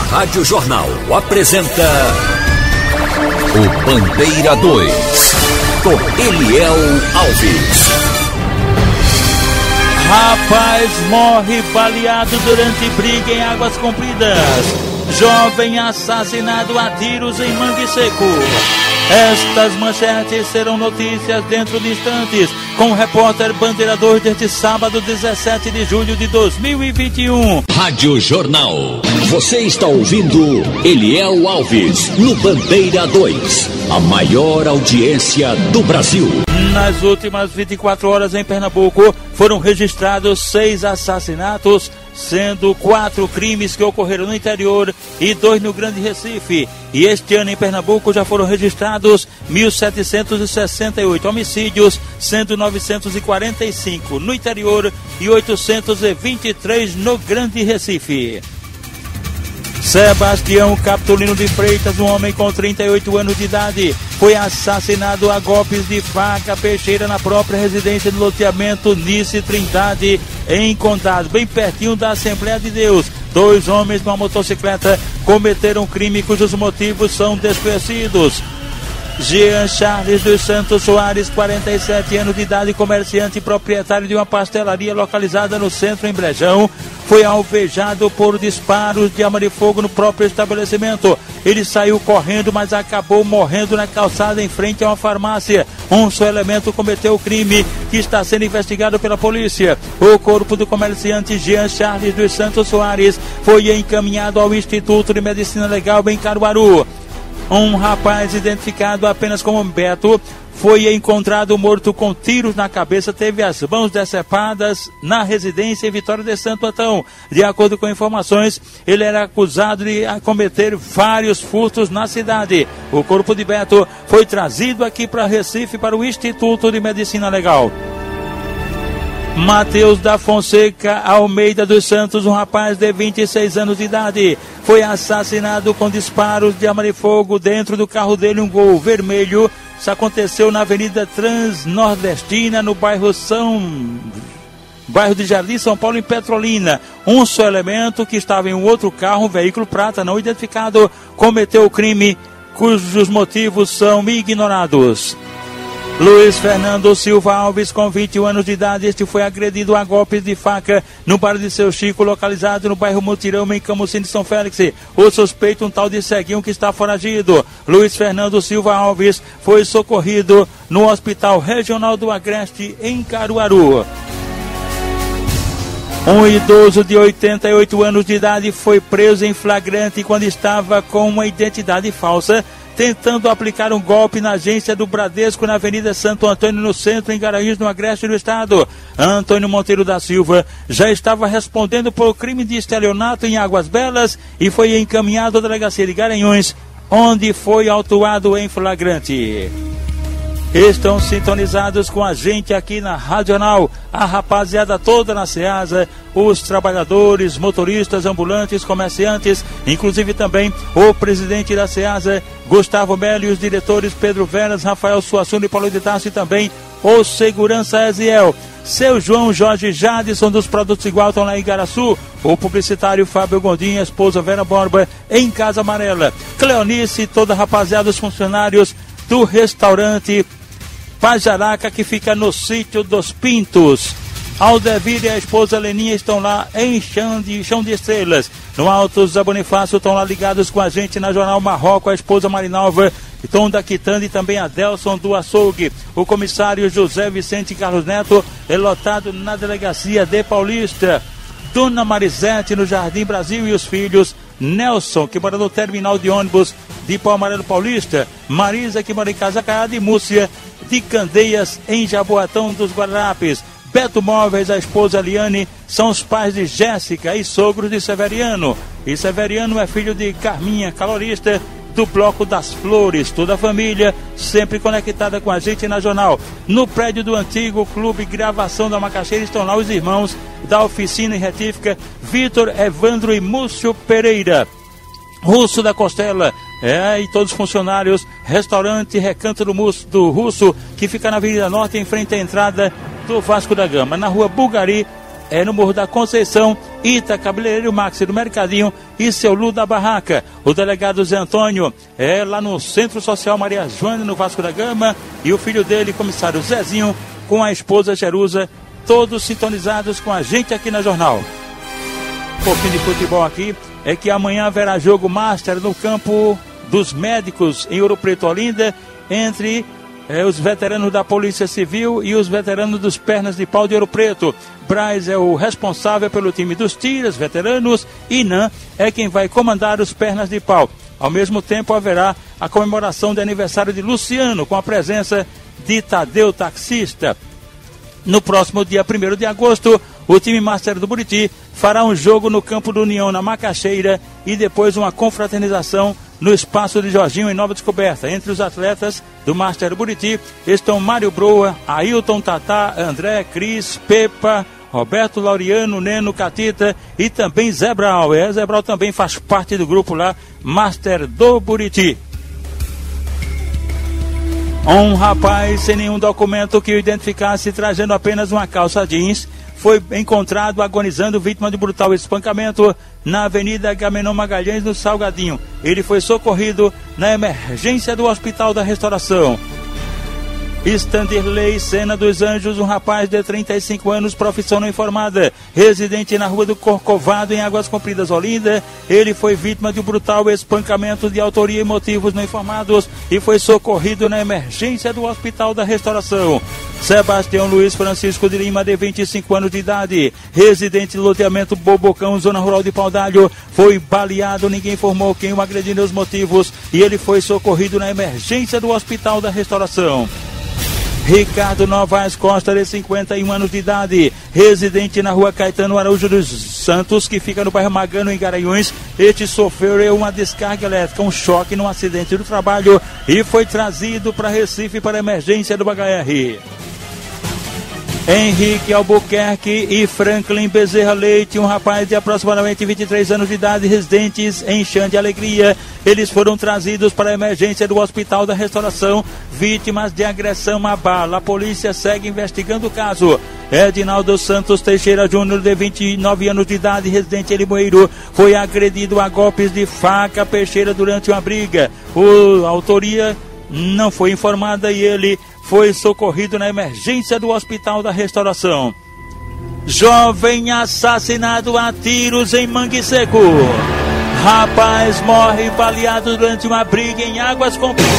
Rádio Jornal apresenta o Bandeira 2, com Eliel Alves. Rapaz morre baleado durante briga em Águas Compridas. Jovem assassinado a tiros em Mangue Seco. Estas manchetes serão notícias dentro de instantes, com o repórter Bandeira 2 deste sábado, 17 de julho de 2021. Rádio Jornal. Você está ouvindo Eliel Alves no Bandeira 2, a maior audiência do Brasil. Nas últimas 24 horas em Pernambuco foram registrados 6 assassinatos, sendo 4 crimes que ocorreram no interior e 2 no Grande Recife. E este ano em Pernambuco já foram registrados 1.768 homicídios, sendo 945 no interior e 823 no Grande Recife. Sebastião Capitolino de Freitas, um homem com 38 anos de idade, foi assassinado a golpes de faca peixeira na própria residência do loteamento Nice Trindade, em Condado, bem pertinho da Assembleia de Deus. 2 homens numa motocicleta cometeram um crime cujos motivos são desconhecidos. Jean Charles dos Santos Soares, 47 anos de idade, comerciante e proprietário de uma pastelaria localizada no centro em Brejão, foi alvejado por disparos de arma de fogo no próprio estabelecimento. Ele saiu correndo, mas acabou morrendo na calçada em frente a uma farmácia. Um só elemento cometeu o crime, que está sendo investigado pela polícia. O corpo do comerciante Jean Charles dos Santos Soares foi encaminhado ao Instituto de Medicina Legal em Caruaru. Um rapaz identificado apenas como Beto foi encontrado morto com tiros na cabeça, teve as mãos decepadas na residência em Vitória de Santo Antão. De acordo com informações, ele era acusado de cometer vários furtos na cidade. O corpo de Beto foi trazido aqui para Recife, para o Instituto de Medicina Legal. Matheus da Fonseca Almeida dos Santos, um rapaz de 26 anos de idade, foi assassinado com disparos de arma de fogo dentro do carro dele, um Gol vermelho. Isso aconteceu na Avenida Transnordestina, no bairro de Jardim, São Paulo, em Petrolina. Um só elemento, que estava em um outro carro, um veículo prata não identificado, cometeu o crime, cujos motivos são ignorados. Luiz Fernando Silva Alves, com 21 anos de idade, este foi agredido a golpes de faca no bar de Seu Chico, localizado no bairro Mutirão, em Camusim de São Félix. O suspeito, um tal de Ceguinho, que está foragido. Luiz Fernando Silva Alves foi socorrido no Hospital Regional do Agreste, em Caruaru. Um idoso de 88 anos de idade foi preso em flagrante quando estava com uma identidade falsa, tentando aplicar um golpe na agência do Bradesco na Avenida Santo Antônio, no centro, em Garanhuns, no Agreste do Estado. Antônio Monteiro da Silva já estava respondendo por crime de estelionato em Águas Belas e foi encaminhado à delegacia de Garanhuns, onde foi autuado em flagrante. Estão sintonizados com a gente aqui na Radional, a rapaziada toda na Ceasa, os trabalhadores, motoristas, ambulantes, comerciantes, inclusive também o presidente da Ceasa, Gustavo Melo, e os diretores Pedro Veras, Rafael Suassuna e Paulo de Tarso, e também o segurança Eziel. Seu João Jorge Jadson dos Produtos Igual estão lá em Igaraçu, o publicitário Fábio Gondim, a esposa Vera Borba em Casa Amarela, Cleonice e toda a rapaziada, os funcionários do restaurante Pajaraca, que fica no Sítio dos Pintos. Aldevir e a esposa Leninha estão lá em Chão de Estrelas. No Alto Zé Bonifácio estão lá ligados com a gente na Jornal Marroco, a esposa Marinalva, Tom da Quitanda e também a Delson do Açougue. O comissário José Vicente Carlos Neto é lotado na delegacia de Paulista. Dona Marisete no Jardim Brasil e os filhos. Nelson, que mora no terminal de ônibus de Pau Amarelo Paulista. Marisa, que mora em Casa Caiada, e Múcia de Candeias, em Jaboatão dos Guararapes. Beto Móveis, a esposa Liane, são os pais de Jéssica e sogros de Severiano. E Severiano é filho de Carminha, calorista do Bloco das Flores. Toda a família sempre conectada com a gente na Jornal. No prédio do antigo Clube Gravação da Macaxeira estão lá os irmãos da oficina e retífica Vitor, Evandro e Múcio Pereira. Russo da Costela, e todos os funcionários, restaurante Recanto do Russo, que fica na Avenida Norte, em frente à entrada do Vasco da Gama. Na rua Bulgari, no Morro da Conceição, Ita Cabeleireiro Maxi do Mercadinho e Seu Lu da Barraca. O delegado Zé Antônio é lá no Centro Social Maria Joana, no Vasco da Gama, e o filho dele, comissário Zezinho, com a esposa Jerusa, todos sintonizados com a gente aqui na Jornal. Um pouquinho de futebol aqui, é que amanhã haverá jogo Master no campo dos médicos em Ouro Preto, Olinda, entre os veteranos da Polícia Civil e os veteranos dos Pernas de Pau de Ouro Preto. Braz é o responsável pelo time dos tiras, veteranos, e Nan é quem vai comandar os Pernas de Pau. Ao mesmo tempo haverá a comemoração de aniversário de Luciano, com a presença de Tadeu Taxista. No próximo dia 1º de agosto, o time Master do Buriti fará um jogo no campo do União, na Macaxeira, e depois uma confraternização no espaço de Jorginho, em Nova Descoberta. Entre os atletas do Master do Buriti estão Mário Broa, Ailton Tatá, André, Cris, Pepa, Roberto Laureano, Neno, Catita e também Zé Brau. Zé Brau também faz parte do grupo lá, Master do Buriti. Um rapaz sem nenhum documento que o identificasse, trazendo apenas uma calça jeans, foi encontrado agonizando, vítima de brutal espancamento na Avenida Agamenon Magalhães, no Salgadinho. Ele foi socorrido na emergência do Hospital da Restauração. Estanderley Sena dos Anjos, um rapaz de 35 anos, profissão não informada, residente na Rua do Corcovado, em Águas Compridas, Olinda. Ele foi vítima de um brutal espancamento de autoria e motivos não informados e foi socorrido na emergência do Hospital da Restauração. Sebastião Luiz Francisco de Lima, de 25 anos de idade, residente de loteamento Bobocão, zona rural de Paudalho, foi baleado, ninguém informou quem o agrediu nem os motivos, e ele foi socorrido na emergência do Hospital da Restauração. Ricardo Novaes Costa, de 51 anos de idade, residente na Rua Caetano Araújo dos Santos, que fica no bairro Magano, em Garanhuns. Este sofreu uma descarga elétrica, um choque num acidente do trabalho e foi trazido para Recife para a emergência do HR. Henrique Albuquerque e Franklin Bezerra Leite, um rapaz de aproximadamente 23 anos de idade, residentes em Xande Alegria. Eles foram trazidos para a emergência do Hospital da Restauração, vítimas de agressão à bala. A polícia segue investigando o caso. Edinaldo Santos Teixeira Júnior, de 29 anos de idade, residente em Limoeiro, foi agredido a golpes de faca peixeira durante uma briga. A autoria não foi informada e ele foi socorrido na emergência do Hospital da Restauração. Jovem assassinado a tiros em Mangue Seco. Rapaz morre baleado durante uma briga em Águas Compridas.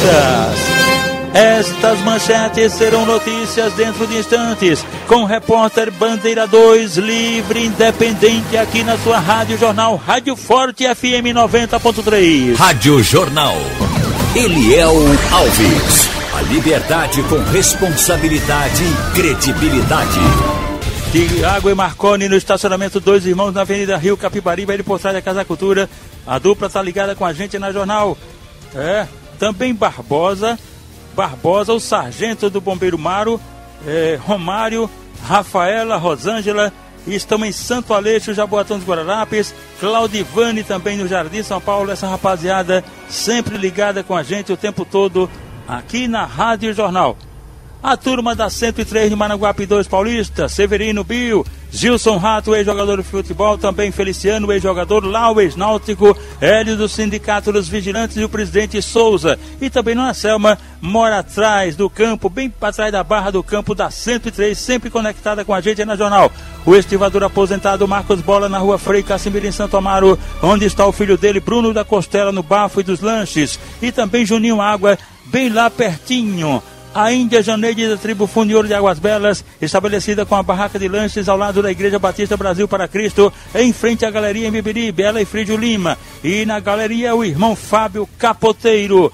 Estas manchetes serão notícias dentro de instantes, com o repórter Bandeira 2, livre, independente, aqui na sua Rádio Jornal, Rádio Forte FM 90.3. Rádio Jornal. Eliel Alves. A liberdade com responsabilidade e credibilidade. Tiago e Marconi no estacionamento Dois Irmãos, na Avenida Rio Capibaribe, ele por trás da Casa Cultura. A dupla está ligada com a gente na Jornal. Também Barbosa, o sargento do Bombeiro Maro, Romário, Rafaela, Rosângela, estão em Santo Aleixo, Jaboatão dos Guararapes, Claudivane também no Jardim São Paulo. Essa rapaziada sempre ligada com a gente o tempo todo aqui na Rádio Jornal. A turma da 103 de Maranguape 2 Paulista, Severino Bio, Gilson Rato, ex-jogador de futebol, também Feliciano, ex-jogador, Lau, ex-náutico, Hélio do Sindicato dos Vigilantes e o presidente Souza. E também Dona Selma mora atrás do campo, bem para trás da barra do campo da 103, sempre conectada com a gente na Jornal. O estivador aposentado Marcos Bola, na Rua Frei Casimiro, em Santo Amaro, onde está o filho dele, Bruno da Costela, no Bafo e dos Lanches. E também Juninho Água, bem lá pertinho. A Índia Janeide, da tribo Funiouro de Águas Belas, estabelecida com a barraca de lanches ao lado da Igreja Batista Brasil para Cristo, em frente à Galeria em Bibiri, Bela e Frídio Lima. E na galeria o irmão Fábio Capoteiro.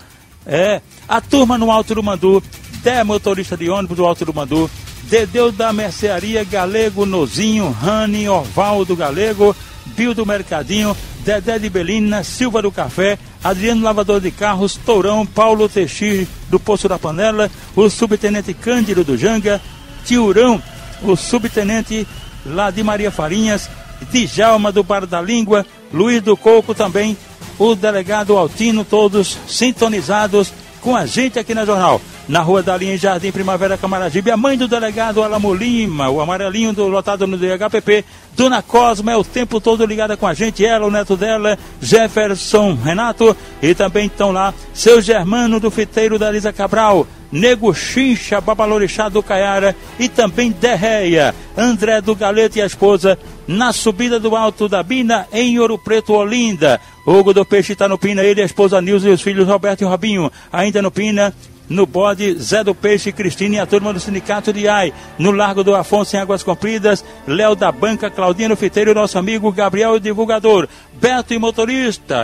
A turma no Alto do Mandu, Dé, motorista de ônibus do Alto do Mandu, Dedeu da Mercearia, Galego, Nozinho, Rani, Orvaldo Galego, Bio do Mercadinho, Dedé de Belina, Silva do Café, Adriano Lavador de Carros, Tourão, Paulo Teixeira do Poço da Panela, o subtenente Cândido do Janga, Tiurão, o subtenente lá de Maria Farinhas, Djalma do Bar da Língua, Luiz do Coco também, o delegado Altino, todos sintonizados com a gente aqui na Jornal. na Rua da Linha, em Jardim Primavera, Camaragibe. A mãe do delegado Alamo Lima, o amarelinho lotado no DHPP. Dona Cosma é o tempo todo ligada com a gente, ela, o neto dela, Jefferson Renato, e também estão lá seu Germano do Fiteiro da Lisa Cabral, Nego Chincha, Babalorixá do Caiara e também Derreia, André do Galete e a esposa, na subida do Alto da Bina, em Ouro Preto, Olinda. Hugo do Peixe está no Pina, ele, a esposa Nilza e os filhos Roberto e Robinho, ainda no Pina. No Bode, Zé do Peixe, Cristina e a turma do Sindicato de AI. No Largo do Afonso, em Águas Compridas, Léo da Banca, Claudinha no Fiteiro, nosso amigo Gabriel, o divulgador. Beto e motorista,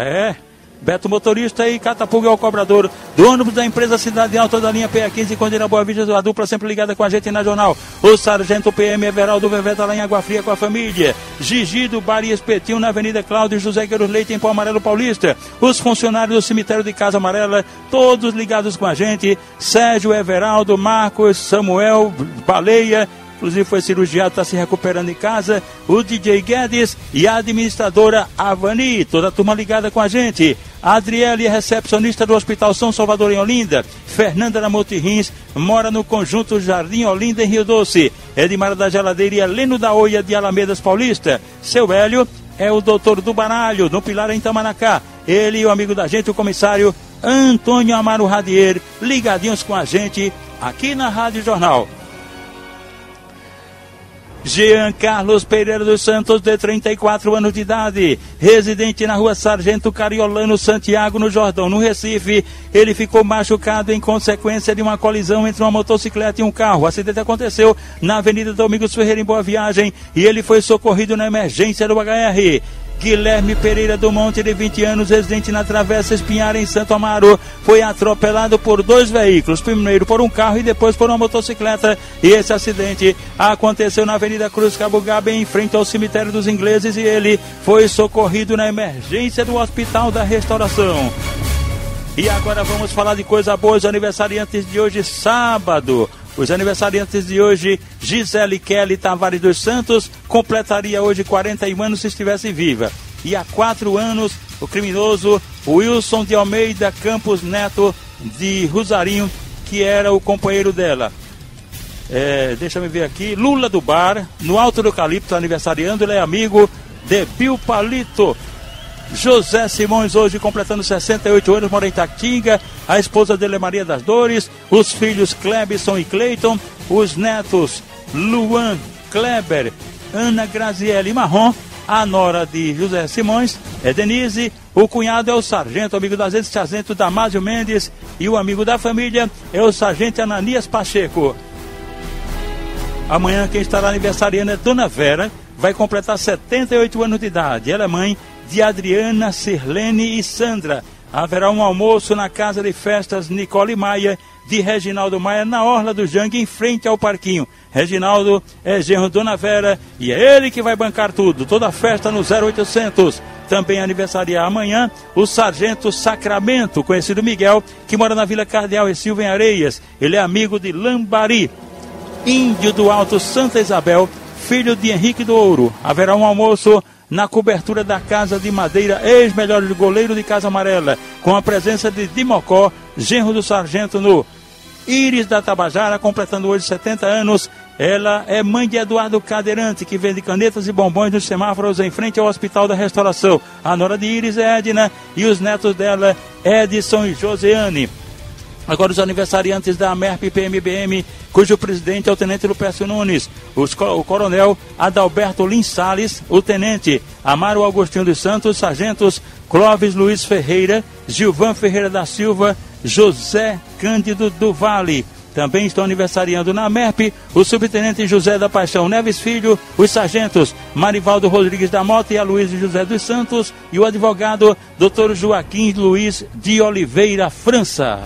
Beto motorista e Catapuga é o cobrador do ônibus da empresa Cidade Alta da linha PA15, Condina Boa Vista, a dupla sempre ligada com a gente na jornal. O sargento PM Everaldo Vevé tá lá em Água Fria com a família. Gigi do Bar e Espetinho na Avenida Cláudio José Gueiros Leite em Pau Amarelo Paulista. Os funcionários do cemitério de Casa Amarela, todos ligados com a gente. Sérgio, Everaldo, Marcos, Samuel, Baleia, inclusive foi cirurgiado, está se recuperando em casa, o DJ Guedes e a administradora Avani, toda a turma ligada com a gente. A Adriele, recepcionista do Hospital São Salvador em Olinda. Fernanda da Motirins, mora no Conjunto Jardim Olinda em Rio Doce. Edmar da Geladeira e Heleno da Oia de Alamedas Paulista. Seu Hélio é o doutor do Baralho, no Pilar em Tamanacá. Ele e o amigo da gente, o comissário Antônio Amaro Radier, ligadinhos com a gente aqui na Rádio Jornal. Jean Carlos Pereira dos Santos, de 34 anos de idade, residente na Rua Sargento Cariolano Santiago, no Jordão, no Recife. Ele ficou machucado em consequência de uma colisão entre uma motocicleta e um carro. O acidente aconteceu na Avenida Domingos Ferreira, em Boa Viagem, e ele foi socorrido na emergência do HR. Guilherme Pereira do Monte, de 20 anos, residente na Travessa Espinhara, em Santo Amaro, foi atropelado por 2 veículos, primeiro por um carro e depois por uma motocicleta. E esse acidente aconteceu na Avenida Cruz Cabugabe, em frente ao Cemitério dos Ingleses, e ele foi socorrido na emergência do Hospital da Restauração. E agora vamos falar de coisa boa. Os aniversariantes de hoje, sábado. Os aniversariantes de hoje, Gisele Kelly Tavares dos Santos, completaria hoje 41 anos se estivesse viva. E há 4 anos, o criminoso Wilson de Almeida Campos Neto, de Rosarinho, que era o companheiro dela. Deixa eu ver aqui. Lula do Bar, no Alto do Eucalipto, aniversariando, ele é amigo de Pio Palito. José Simões, hoje completando 68 anos, mora em Tatinga. A esposa dele é Maria das Dores. Os filhos Clebson e Cleiton. Os netos Luan, Kleber, Ana Graziele Marrom. A nora de José Simões é Denise. O cunhado é o sargento, amigo das vezes, sargento Damásio Mendes. E o amigo da família é o sargento Ananias Pacheco. Amanhã quem estará aniversariando é Dona Vera. Vai completar 78 anos de idade. Ela é mãe de Adriana, Sirlene e Sandra. Haverá um almoço na Casa de Festas Nicole Maia, de Reginaldo Maia, na Orla do Jangue, em frente ao Parquinho. Reginaldo é genro Dona Vera e é ele que vai bancar tudo, toda a festa no 0800. Também aniversaria amanhã o sargento Sacramento, conhecido Miguel, que mora na Vila Cardeal e Silva, em Areias. Ele é amigo de Lambari. Índio do Alto Santa Isabel, filho de Henrique do Ouro. Haverá um almoço na cobertura da Casa de Madeira, ex-melhor de goleiro de Casa Amarela, com a presença de Dimocó, genro do sargento, no Íris da Tabajara, completando hoje 70 anos. Ela é mãe de Eduardo Cadeirante, que vende canetas e bombons nos semáforos em frente ao Hospital da Restauração. A nora de Íris é Edna e os netos dela, Edson e Josiane. Agora os aniversariantes da AMERP PMBM, cujo presidente é o tenente Lupécio Nunes, o coronel Adalberto Lins Salles, o tenente Amaro Agostinho dos Santos, sargentos Clóvis Luiz Ferreira, Gilvan Ferreira da Silva, José Cândido do Vale. Também estão aniversariando na AMERP o subtenente José da Paixão Neves Filho, os sargentos Marivaldo Rodrigues da Mota e Aloysio José dos Santos e o advogado Dr. Joaquim Luiz de Oliveira França.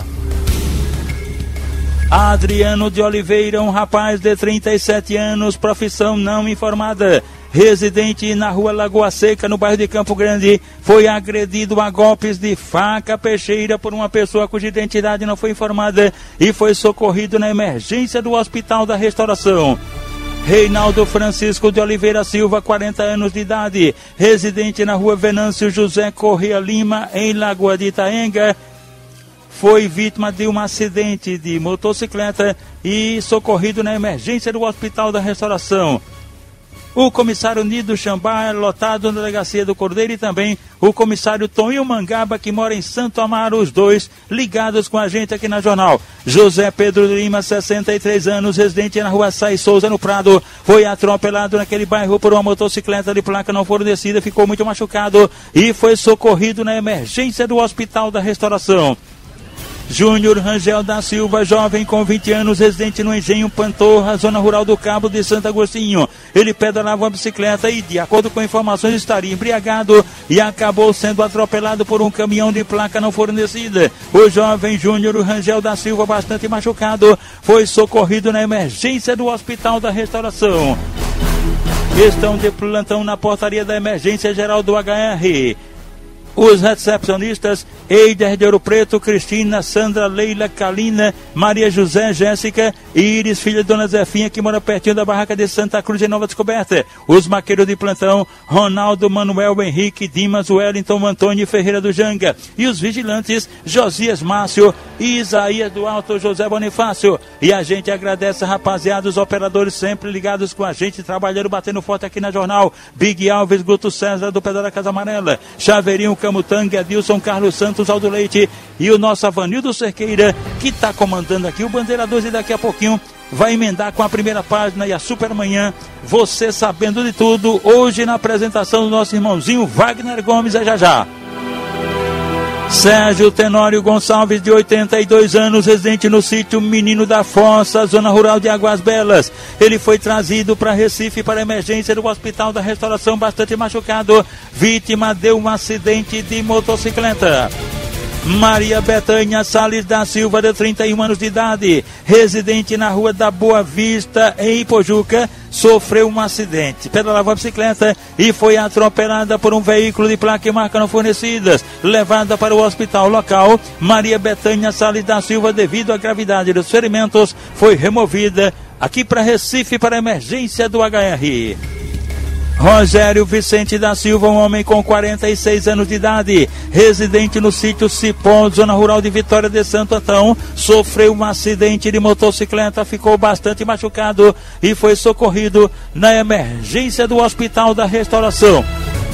Adriano de Oliveira, um rapaz de 37 anos, profissão não informada, residente na Rua Lagoa Seca, no bairro de Campo Grande, foi agredido a golpes de faca peixeira por uma pessoa cuja identidade não foi informada e foi socorrido na emergência do Hospital da Restauração. Reinaldo Francisco de Oliveira Silva, 40 anos de idade, residente na Rua Venâncio José Corrêa Lima, em Lagoa de Itaenga, foi vítima de um acidente de motocicleta e socorrido na emergência do Hospital da Restauração. O comissário Nido Xambá é lotado na delegacia do Cordeiro e também o comissário Toninho Mangaba, que mora em Santo Amaro, os dois ligados com a gente aqui na Jornal. José Pedro Lima, 63 anos, residente na rua Sai Souza, no Prado, foi atropelado naquele bairro por uma motocicleta de placa não fornecida, ficou muito machucado e foi socorrido na emergência do Hospital da Restauração. Júnior Rangel da Silva, jovem com 20 anos, residente no Engenho Pantorra, zona rural do Cabo de Santo Agostinho. Ele pedalava uma bicicleta e, de acordo com informações, estaria embriagado e acabou sendo atropelado por um caminhão de placa não fornecida. O jovem Júnior Rangel da Silva, bastante machucado, foi socorrido na emergência do Hospital da Restauração. Estão de plantão na portaria da emergência geral do HR os recepcionistas Eider de Ouro Preto, Cristina, Sandra, Leila, Kalina, Maria José, Jéssica e Iris, filha de Dona Zefinha, que mora pertinho da barraca de Santa Cruz de Nova Descoberta. Os maqueiros de plantão, Ronaldo, Manuel, Henrique, Dimas, Wellington, Antônio Ferreira do Janga. E os vigilantes, Josias Márcio e Isaías do Alto, José Bonifácio. E a gente agradece, rapaziada, os operadores sempre ligados com a gente, trabalhando, batendo forte aqui na Jornal. Big Alves, Guto César, do Pedal da Casa Amarela, Chaveirinho, Camutanga, Adilson, Carlos Santos, Aldo Leite e o nosso Avanildo Cerqueira, que está comandando aqui o Bandeira 2, e daqui a pouquinho vai emendar com a primeira página e a Supermanhã, você sabendo de tudo, hoje na apresentação do nosso irmãozinho Wagner Gomes, é já já. Sérgio Tenório Gonçalves, de 82 anos, residente no sítio Menino da Fossa, zona rural de Águas Belas. Ele foi trazido para Recife para emergência do Hospital da Restauração, bastante machucado, vítima de um acidente de motocicleta. Maria Betânia Salles da Silva, de 31 anos de idade, residente na Rua da Boa Vista, em Ipojuca, sofreu um acidente. Pedalava a bicicleta e foi atropelada por um veículo de placa e marca não fornecidas. Levada para o hospital local, Maria Betânia Salles da Silva, devido à gravidade dos ferimentos, foi removida aqui para Recife para a emergência do HR. Rogério Vicente da Silva, um homem com 46 anos de idade, residente no sítio Cipó, zona rural de Vitória de Santo Antão, sofreu um acidente de motocicleta, ficou bastante machucado e foi socorrido na emergência do Hospital da Restauração.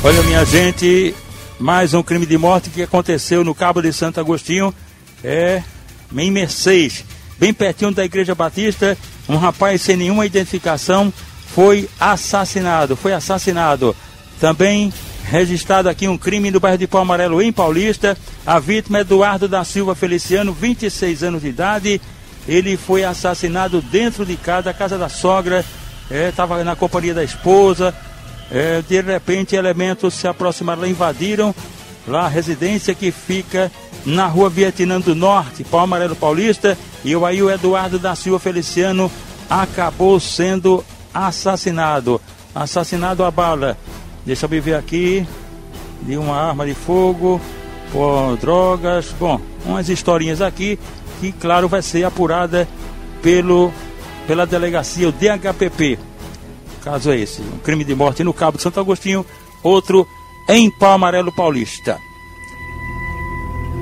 Olha, minha gente, mais um crime de morte que aconteceu no Cabo de Santo Agostinho, em Mercês, bem pertinho da Igreja Batista. Um rapaz sem nenhuma identificação foi assassinado. Também registrado aqui um crime no bairro de Pau Amarelo, em Paulista. A vítima é Eduardo da Silva Feliciano, 26 anos de idade. Ele foi assassinado dentro de casa, da casa da sogra, estava na companhia da esposa. De repente, elementos se aproximaram, invadiram lá a residência que fica na rua Vietnã do Norte, Pau Amarelo Paulista. E aí o Eduardo da Silva Feliciano acabou sendo assassinado a bala, deixa eu ver aqui, de uma arma de fogo, por drogas, umas historinhas aqui, que claro vai ser apurada pela delegacia, o DHPP. O caso é esse, um crime de morte no Cabo de Santo Agostinho, outro em Pau Amarelo Paulista.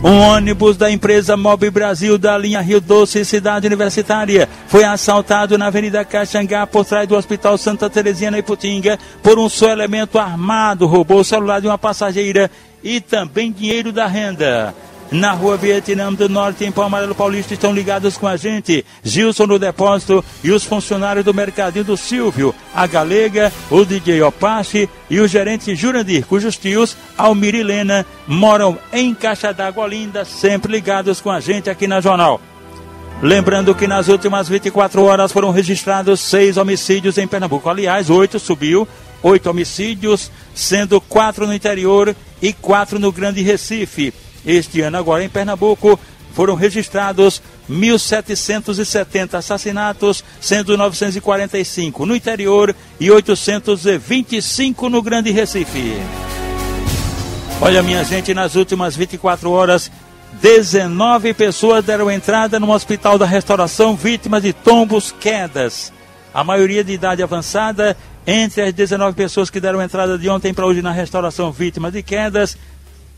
Um ônibus da empresa Mob Brasil da linha Rio Doce, Cidade Universitária, foi assaltado na Avenida Caxangá, por trás do Hospital Santa Terezinha, na Iputinga, por um só elemento armado. Roubou o celular de uma passageira e também dinheiro da renda. Na rua Vietnã do Norte, em Pau Amarelo Paulista, estão ligados com a gente Gilson no depósito e os funcionários do Mercadinho do Silvio, a Galega, o DJ Opache e o gerente Jurandir, cujos tios, Almir e Lena, moram em Caixa d'Água Linda, sempre ligados com a gente aqui na Jornal. Lembrando que nas últimas 24 horas foram registrados 6 homicídios em Pernambuco. Aliás, 8 homicídios, sendo 4 no interior e 4 no Grande Recife. Este ano, agora em Pernambuco, foram registrados 1.770 assassinatos, sendo 945 no interior e 825 no Grande Recife. Olha, minha gente, nas últimas 24 horas, 19 pessoas deram entrada no Hospital da Restauração, vítimas de tombos, quedas. A maioria de idade avançada. Entre as 19 pessoas que deram entrada de ontem para hoje na restauração, vítimas de quedas,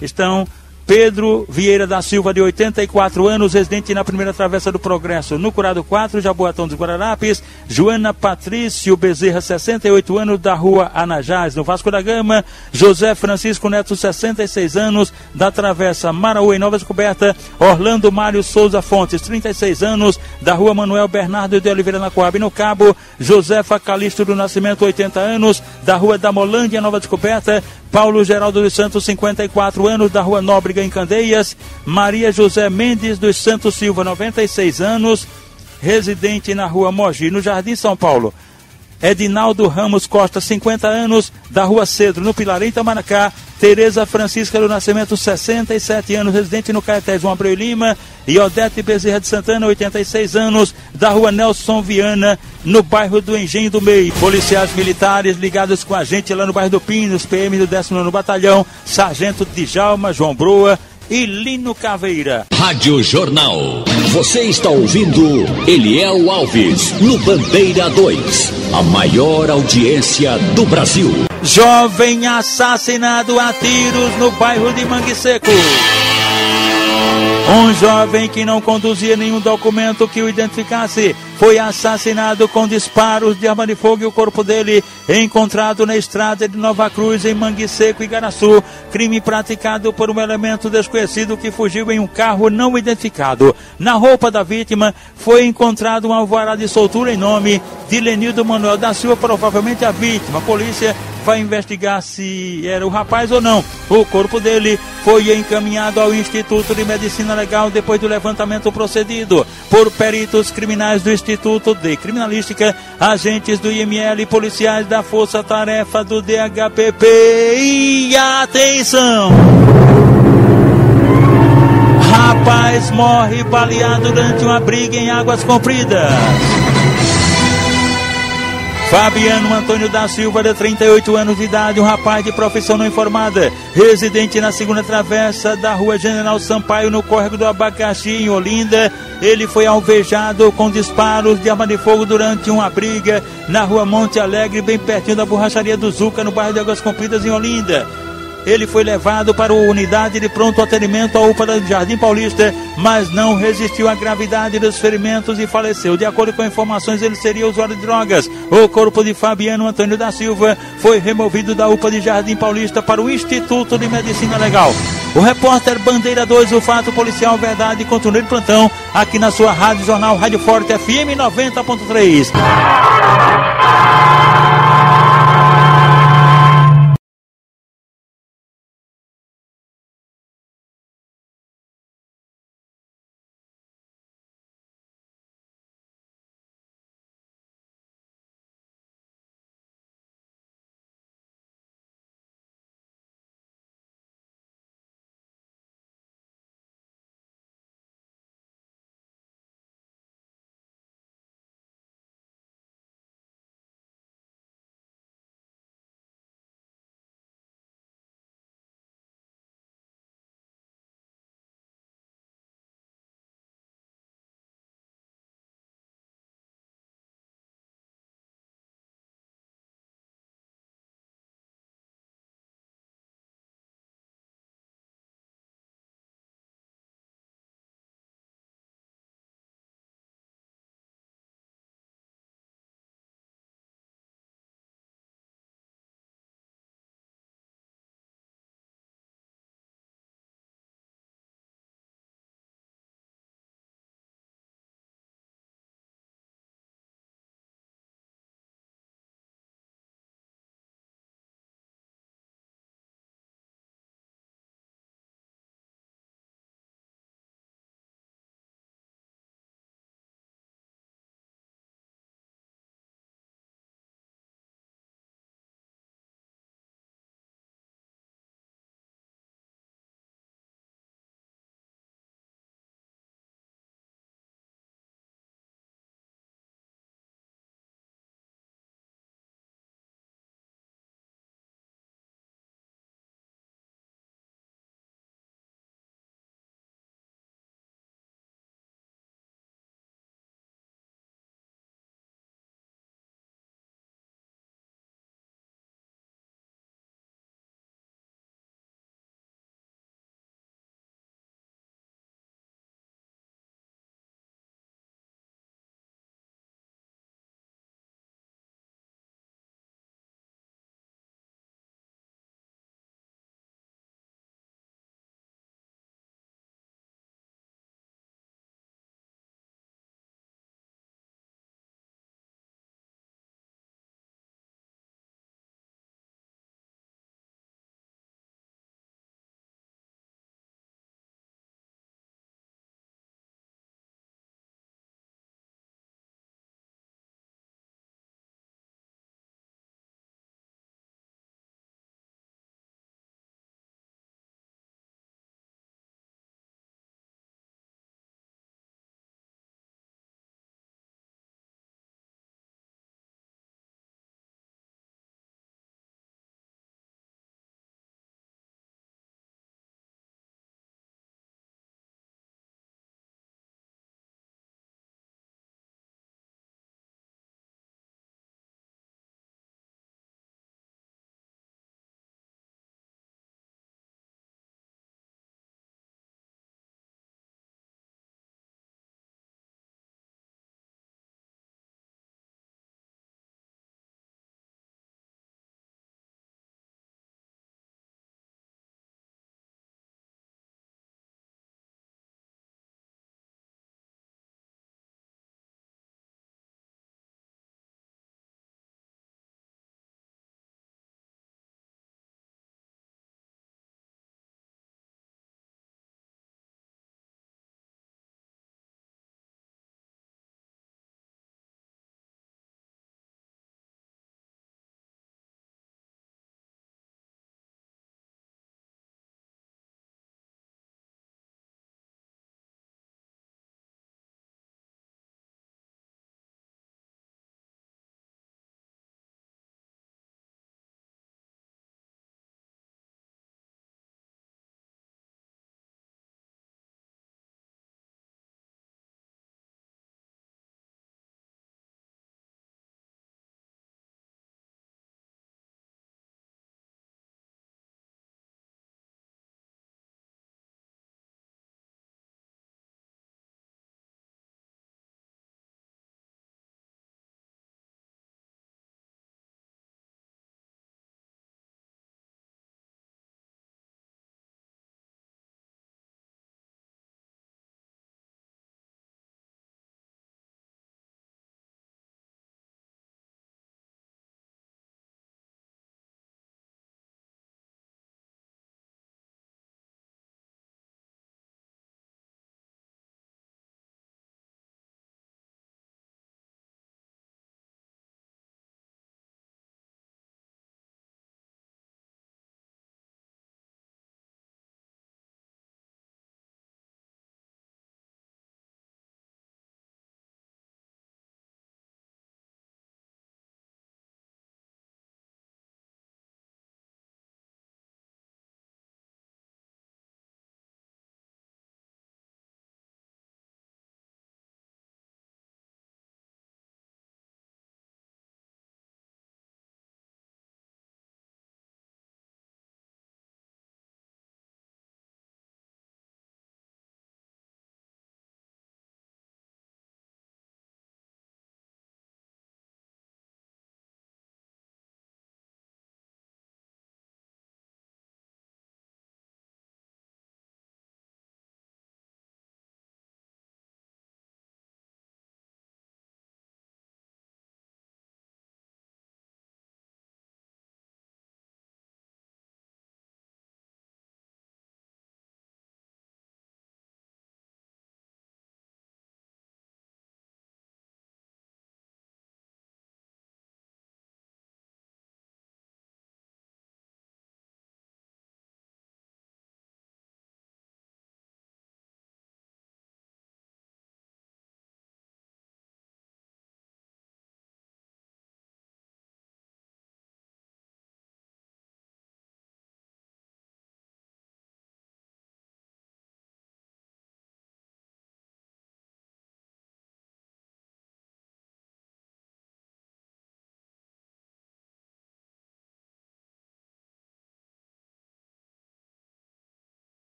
estão Pedro Vieira da Silva, de 84 anos, residente na primeira travessa do Progresso, no Curado 4, Jaboatão dos Guararapes. Joana Patrício Bezerra, 68 anos, da rua Anajás, no Vasco da Gama. José Francisco Neto, 66 anos, da travessa Maraú, em Nova Descoberta. Orlando Mário Souza Fontes, 36 anos, da rua Manuel Bernardo de Oliveira, na Coab, no Cabo. Josefa Calixto do Nascimento, 80 anos, da rua Damolândia, Nova Descoberta. Paulo Geraldo dos Santos, 54 anos, da rua Nóbrega, em Candeias. Maria José Mendes dos Santos Silva, 96 anos, residente na rua Mogi, no Jardim São Paulo. Edinaldo Ramos Costa, 50 anos, da rua Cedro, no Pilar, em Tamaracá. Tereza Francisca do Nascimento, 67 anos, residente no Caeté João Abreu Lima. E Odete Bezerra de Santana, 86 anos, da rua Nelson Viana, no bairro do Engenho do Meio. Policiais militares ligados com a gente lá no bairro do Pinos, PM do 19º Batalhão, Sargento Djalma, João Broa e Lino Caveira. Rádio Jornal. Você está ouvindo Eliel Alves, no Bandeira 2. A maior audiência do Brasil. Jovem assassinado a tiros no bairro de Mangue Seco. Um jovem que não conduzia nenhum documento que o identificasse foi assassinado com disparos de arma de fogo, e o corpo dele encontrado na estrada de Nova Cruz, em Mangue Seco, Igaraçu. Crime praticado por um elemento desconhecido que fugiu em um carro não identificado. Na roupa da vítima foi encontrado um alvará de soltura em nome de Lenildo Manuel da Silva, provavelmente a vítima. A polícia vai investigar se era o rapaz ou não. O corpo dele foi encaminhado ao Instituto de Medicina Legal depois do levantamento procedido por peritos criminais do Instituto de Criminalística, agentes do IML e policiais da Força Tarefa do DHPP. E atenção! Rapaz morre baleado durante uma briga em Águas Compridas. Fabiano Antônio da Silva, de 38 anos de idade, um rapaz de profissão não informada, residente na segunda travessa da rua General Sampaio, no córrego do Abacaxi, em Olinda. Ele foi alvejado com disparos de arma de fogo durante uma briga na rua Monte Alegre, bem pertinho da borracharia do Zuca, no bairro de Águas Compridas, em Olinda. Ele foi levado para a unidade de pronto atendimento, à UPA do Jardim Paulista, mas não resistiu à gravidade dos ferimentos e faleceu. De acordo com informações, ele seria usuário de drogas. O corpo de Fabiano Antônio da Silva foi removido da UPA de Jardim Paulista para o Instituto de Medicina Legal. O repórter Bandeira 2, o fato policial, verdade, continua de plantão, aqui na sua Rádio Jornal, Rádio Forte FM 90.3.